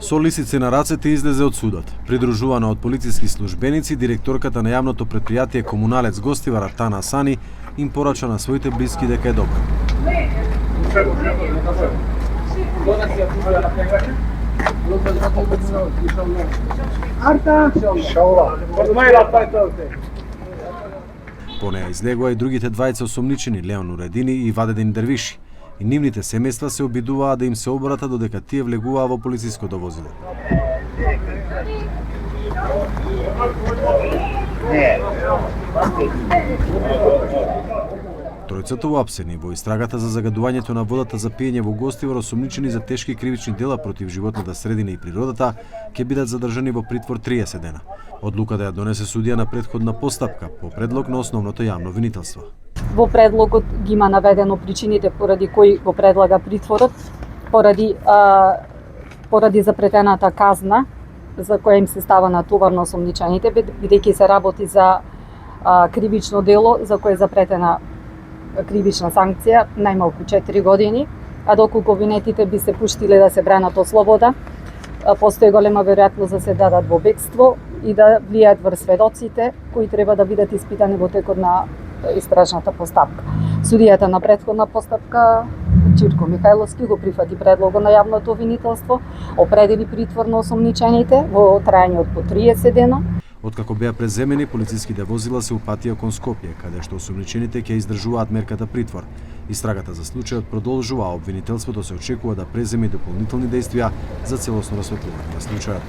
Со лисици на рацете излезе од судот. Придружувана од полициски службеници, директорката на јавното претпријатие Комуналец Гостивара Тана Сани им порача на своите блиски дека е добро. По неја излегува и другите двајца осомничени, Леон Уредини и Вадедин Дервиши. И нивните семејства се обидуваа да им се обратат додека тие влегуваа во полициското возило. Тројцата уапсени во истрагата за загадувањето на водата за пиење во Гостивар, осомничени за тешки кривични дела против животната средина и природата, ќе бидат задржани во притвор 30 дена. Одлуката ја донесе судија на претходна постапка по предлог на основното јавно винителство. Во предлогот ги има наведено причините поради кои го предлага притворот, поради запретената казна за која им се става на товар на осомничените, бидејќи се работи за кривично дело за кое е запретена кривична санкција најмалку 4 години, а доколку обвинетите би се пуштиле да се бранат од слобода, постои голема веројатност да се дадат во бегство и да влијаат врз сведоците кои треба да бидат испитани во текот на истражната постапка. Судијата на претходна постапка Чирко Михајловски го прифати предлогот на јавното обвинителство, определи притвор на осомничените во трајање од по 30 дена. Откако беа преземени, полициските возила се упатија кон Скопје, каде што осомничените ќе издржуваат мерката притвор. Истрагата за случајот продолжува, а обвинителството се очекува да преземе дополнителни дејствија за целосно расветлување на случајот.